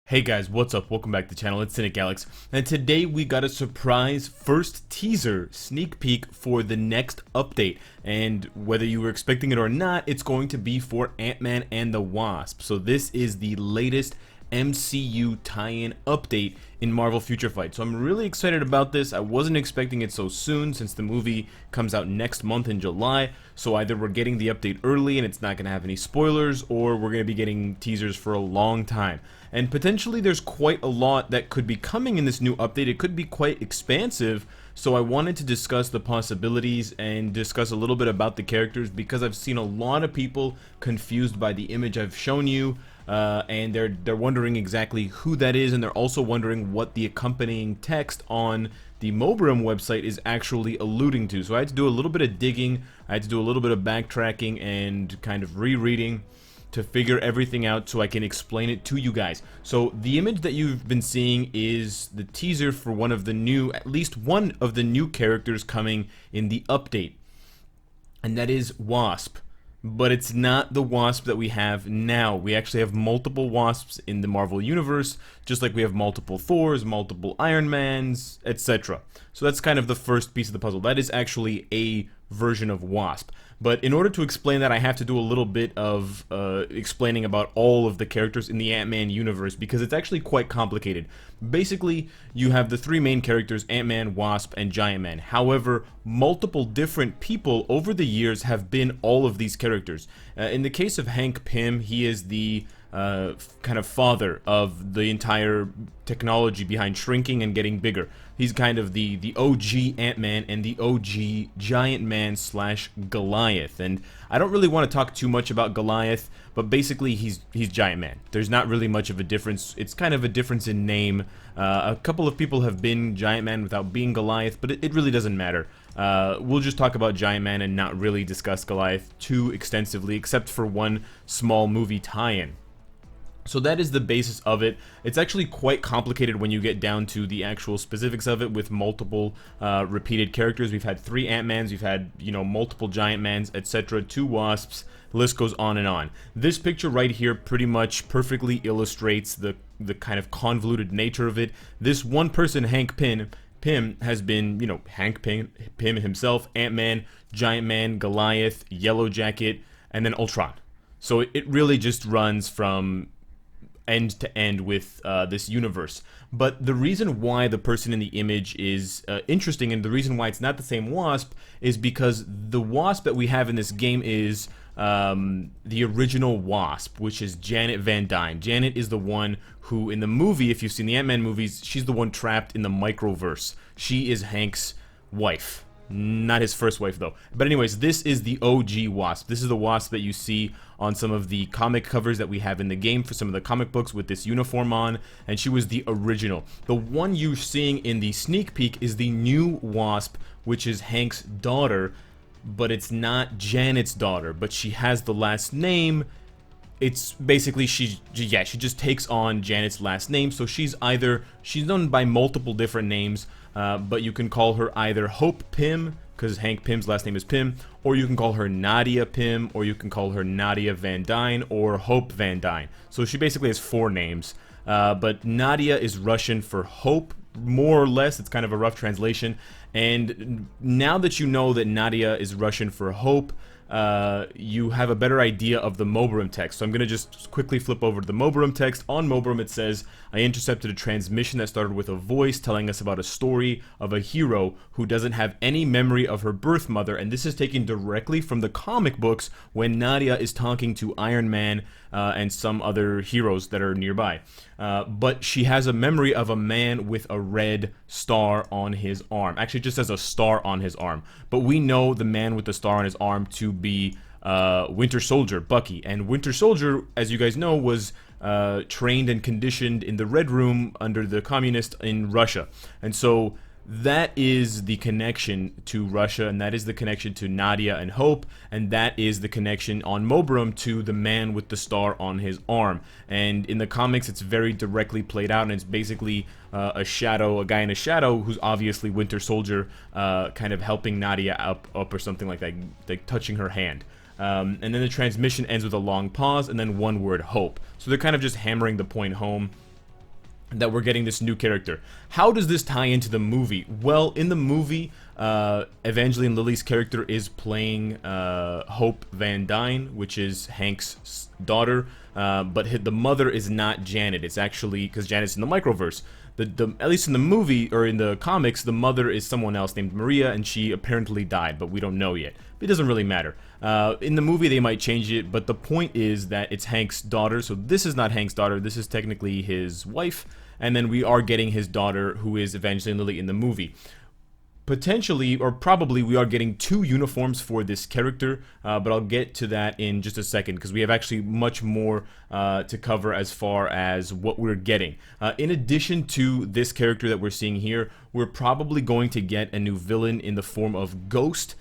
Hey guys, what's up? Welcome back to the channel. It's Cynicalex, and today we got a surprise first teaser sneak peek for the next update. And whether you were expecting it or not, it's going to be for Ant-Man and the Wasp. So this is the latest MCU tie-in update in Marvel Future Fight. So I'm really excited about this. I wasn't expecting it so soon since the movie comes out next month in July. So either we're getting the update early and it's not going to have any spoilers, or we're going to be getting teasers for a long time. And potentially there's quite a lot that could be coming in this new update. It could be quite expansive. So I wanted to discuss the possibilities and discuss a little bit about the characters, because I've seen a lot of people confused by the image I've shown you. And they're wondering exactly who that is, and they're also wondering what the accompanying text on the Mobram website is actually alluding to. So I had to do a little bit of digging, I had to do a little bit of backtracking and kind of rereading to figure everything out so I can explain it to you guys. So the image that you've been seeing is the teaser for one of the new, at least one of the new characters coming in the update, and that is Wasp. But it's not the Wasp that we have now. We actually have multiple Wasps in the Marvel Universe, just like we have multiple Thors, multiple Iron Mans, etc. So that's kind of the first piece of the puzzle. That is actually a version of Wasp. But in order to explain that, I have to do a little bit of explaining about all of the characters in the Ant-Man universe, because it's actually quite complicated. Basically, you have the three main characters, Ant-Man, Wasp, and Giant Man. However, multiple different people over the years have been all of these characters. In the case of Hank Pym, he is the kind of father of the entire technology behind shrinking and getting bigger. He's kind of the OG Ant-Man and the OG Giant Man slash Goliath. And I don't really want to talk too much about Goliath, but basically he's Giant Man. There's not really much of a difference. It's kind of a difference in name. A couple of people have been Giant Man without being Goliath, but it really doesn't matter. We'll just talk about Giant Man and not really discuss Goliath too extensively, except for one small movie tie-in. So that is the basis of it. It's actually quite complicated when you get down to the actual specifics of it, with multiple repeated characters. We've had 3 Ant-Mans, we've had, multiple Giant Mans, etc., 2 Wasps, the list goes on and on. This picture right here pretty much perfectly illustrates the kind of convoluted nature of it. This one person, Hank Pym has been, Hank Pym himself, Ant-Man, Giant Man, Goliath, Yellow Jacket, and then Ultron. So it really just runs from end to end with this universe. But the reason why the person in the image is interesting, and the reason why it's not the same Wasp, is because the Wasp that we have in this game is the original Wasp, which is Janet Van Dyne. Janet is the one who, in the movie, if you've seen the Ant-Man movies, she's the one trapped in the microverse. She is Hank's wife. Not his first wife, though. But anyways, this is the OG Wasp. This is the Wasp that you see on some of the comic covers that we have in the game for some of the comic books with this uniform on, and she was the original. The one you're seeing in the sneak peek is the new Wasp, which is Hank's daughter, but it's not Janet's daughter, but she has the last name. It's basically, she just takes on Janet's last name, so she's known by multiple different names, but you can call her either Hope Pym, because Hank Pym's last name is Pym, or you can call her Nadia Pym, or you can call her Nadia Van Dyne, or Hope Van Dyne. So she basically has 4 names, but Nadia is Russian for hope, more or less. It's kind of a rough translation. And now that you know that Nadia is Russian for hope, you have a better idea of the Mobram text. So I'm going to just quickly flip over to the Mobram text. On Mobram it says, I intercepted a transmission that started with a voice telling us about a story of a hero who doesn't have any memory of her birth mother. And this is taken directly from the comic books when Nadia is talking to Iron Man and some other heroes that are nearby. But she has a memory of a man with a red star on his arm. Actually, it just says a star on his arm. But we know the man with the star on his arm to be Winter Soldier, Bucky. And Winter Soldier, as you guys know, was trained and conditioned in the Red Room under the communists in Russia. And so that is the connection to Russia, and that is the connection to Nadia and Hope, and that is the connection on Mobram to the man with the star on his arm. And in the comics, it's very directly played out, and it's basically a guy in a shadow who's obviously Winter Soldier, kind of helping Nadia up or something like that, like touching her hand. And then the transmission ends with a long pause and then one word, hope. So they're kind of just hammering the point home. that we're getting this new character. How does this tie into the movie? Well, in the movie, Evangeline Lilly's character is playing Hope Van Dyne, which is Hank's daughter, but the mother is not Janet. It's actually, because Janet's in the microverse. At least in the movie, or in the comics, the mother is someone else named Maria, and she apparently died, but we don't know yet. It doesn't really matter. In the movie, they might change it, but the point is that it's Hank's daughter, so this is not Hank's daughter, this is technically his wife, and then we are getting his daughter, who is Evangeline Lilly in the movie. Potentially, or probably, we are getting 2 uniforms for this character, but I'll get to that in just a second, because we have actually much more to cover as far as what we're getting. In addition to this character that we're seeing here, we're probably going to get a new villain in the form of Ghost.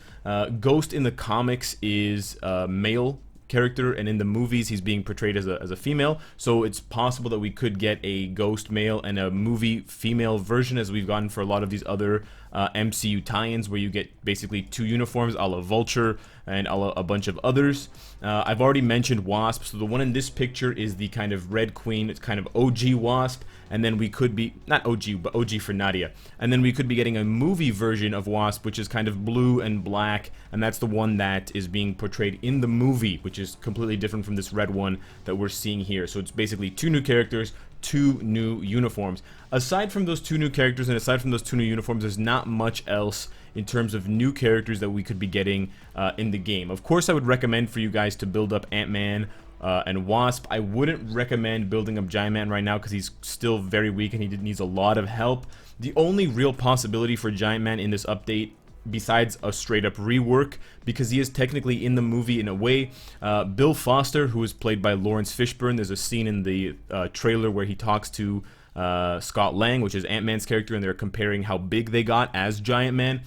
Ghost in the comics is a male character, and in the movies he's being portrayed as a female, so it's possible that we could get a Ghost male and a movie female version, as we've gotten for a lot of these other MCU tie-ins, where you get basically 2 uniforms, a la Vulture and a bunch of others. I've already mentioned Wasp, so the one in this picture is the kind of Red Queen. It's kind of OG Wasp, and then we could be, not OG, but OG for Nadia, and then we could be getting a movie version of Wasp, which is kind of blue and black, and that's the one that is being portrayed in the movie, which is completely different from this red one that we're seeing here. So it's basically 2 new characters, 2 new uniforms. Aside from those 2 new characters and aside from those 2 new uniforms, there's not much else in terms of new characters that we could be getting in the game. Of course, I would recommend for you guys to build up Ant-Man and Wasp. I wouldn't recommend building up Giant Man right now because he's still very weak and he needs a lot of help. The only real possibility for Giant Man in this update, besides a straight up rework, because he is technically in the movie in a way, Bill Foster, who is played by Lawrence Fishburne, there's a scene in the trailer where he talks to Scott Lang, which is Ant-Man's character, and they're comparing how big they got as Giant Man.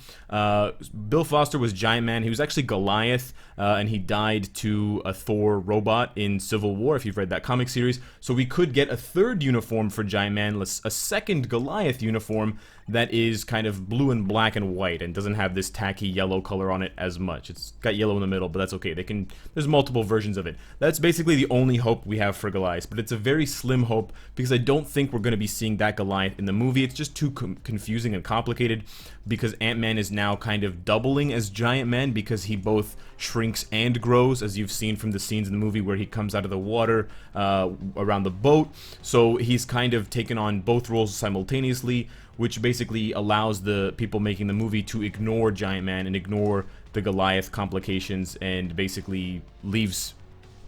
Bill Foster was Giant Man. He was actually Goliath, and he died to a Thor robot in Civil War, if you've read that comic series. So we could get a 3rd uniform for Giant Man, a 2nd Goliath uniform that is kind of blue and black and white and doesn't have this tacky yellow color on it as much. It's got yellow in the middle, but that's okay. There's multiple versions of it. That's basically the only hope we have for Goliath, but it's a very slim hope because I don't think we're going to be seeing that Goliath in the movie. It's just too confusing and complicated because Ant-Man is now kind of doubling as Giant Man because he both shrinks and grows, as you've seen from the scenes in the movie where he comes out of the water around the boat. So he's kind of taken on both roles simultaneously, which basically allows the people making the movie to ignore Giant Man and ignore the Goliath complications and basically leaves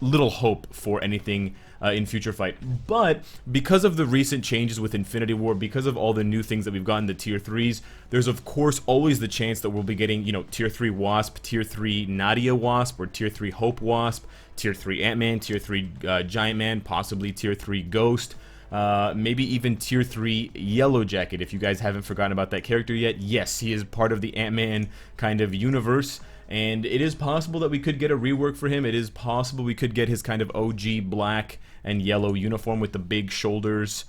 little hope for anything in future fight. But because of the recent changes with Infinity War, because of all the new things that we've gotten, the tier 3s, there's of course always the chance that we'll be getting, you know, tier 3 Wasp, tier 3 Nadia Wasp, or tier 3 Hope Wasp, tier 3 Ant-Man, tier 3 Giant Man, possibly tier 3 Ghost, maybe even tier 3 Yellow Jacket, if you guys haven't forgotten about that character yet. Yes, he is part of the Ant-Man kind of universe, and it is possible that we could get a rework for him. It is possible we could get his kind of OG black and yellow uniform with the big shoulders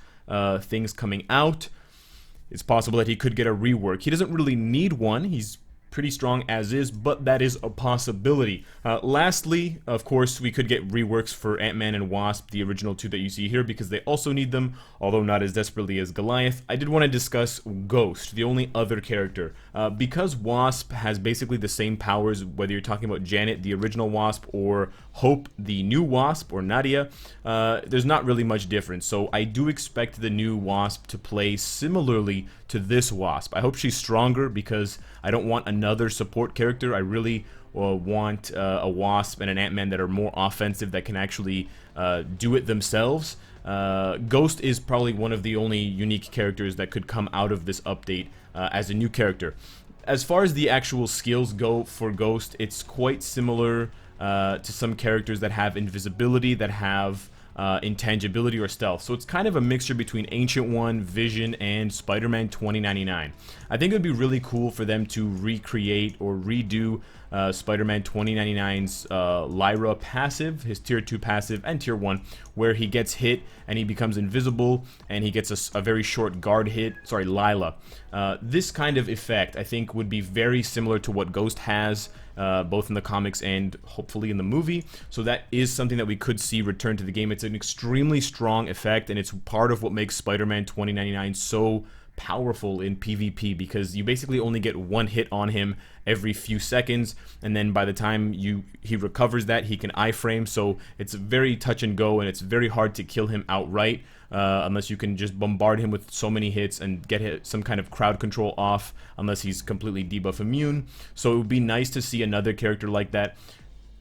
things coming out. It's possible that he could get a rework. He doesn't really need one. He's pretty strong as is, but that is a possibility. Lastly, of course, we could get reworks for Ant-Man and Wasp, the original 2 that you see here, because they also need them, although not as desperately as Goliath. I did want to discuss Ghost, the only other character. Because Wasp has basically the same powers, whether you're talking about Janet, the original Wasp, or Hope, the new Wasp, or Nadia, there's not really much difference. So I do expect the new Wasp to play similarly to this Wasp. I hope she's stronger because I don't want another support character. I really want a Wasp and an Ant-Man that are more offensive, that can actually do it themselves. Ghost is probably one of the only unique characters that could come out of this update as a new character. As far as the actual skills go for Ghost, it's quite similar to some characters that have invisibility, that have intangibility or stealth. So it's kind of a mixture between Ancient One, Vision, and Spider-Man 2099. I think it would be really cool for them to recreate or redo Spider-Man 2099's Lyra passive, his tier 2 passive, and tier 1, where he gets hit and he becomes invisible and he gets a very short guard hit. Sorry, Lila. This kind of effect I think would be very similar to what Ghost has, both in the comics and hopefully in the movie. So that is something that we could see return to the game. It's an extremely strong effect, and it's part of what makes Spider-Man 2099 so powerful in PvP, because you basically only get one hit on him every few seconds, and then by the time he recovers that, he can iframe. So it's very touch and go, and it's very hard to kill him outright, unless you can just bombard him with so many hits and get some kind of crowd control off, unless he's completely debuff immune. So it would be nice to see another character like that.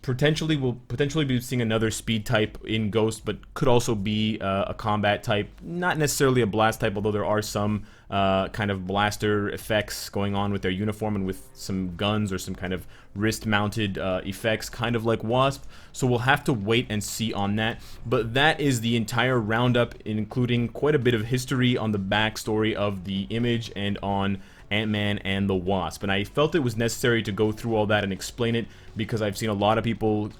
We'll potentially be seeing another speed type in Ghost, but could also be a combat type, not necessarily a blast type, although there are some kind of blaster effects going on with their uniform and with some guns or some kind of wrist-mounted effects, kind of like WASP. So we'll have to wait and see on that. But that is the entire roundup, including quite a bit of history on the backstory of the Image and on Ant-Man and the Wasp. And I felt it was necessary to go through all that and explain it, because I've seen a lot of people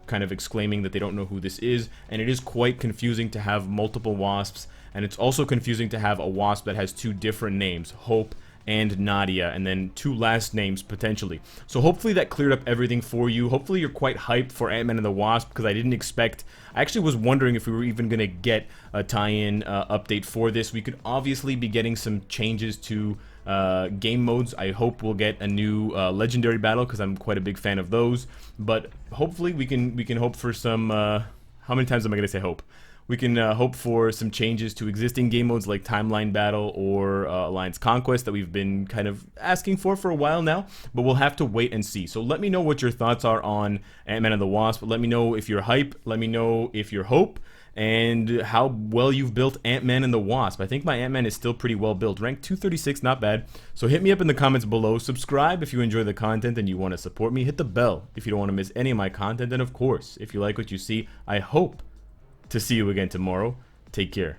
kind of exclaiming that they don't know who this is, and it is quite confusing to have multiple Wasps, and it's also confusing to have a Wasp that has two different names, Hope and Nadia, and then two last names potentially. So hopefully that cleared up everything for you. Hopefully you're quite hyped for Ant-Man and the Wasp, because I actually was wondering if we were even going to get a tie-in update for this. We could obviously be getting some changes to game modes. I hope we'll get a new legendary battle, because I'm quite a big fan of those. But hopefully we can hope for some how many times am I going to say hope? We can hope for some changes to existing game modes like Timeline Battle or Alliance Conquest that we've been kind of asking for a while now, but we'll have to wait and see. So let me know what your thoughts are on Ant-Man and the Wasp. Let me know if you're hype. Let me know if you're hope, and how well you've built Ant-Man and the Wasp. I think my Ant-Man is still pretty well built. Rank 236, not bad. So hit me up in the comments below. Subscribe if you enjoy the content and you want to support me. Hit the bell if you don't want to miss any of my content. And of course, if you like what you see, I hope to see you again tomorrow. Take care.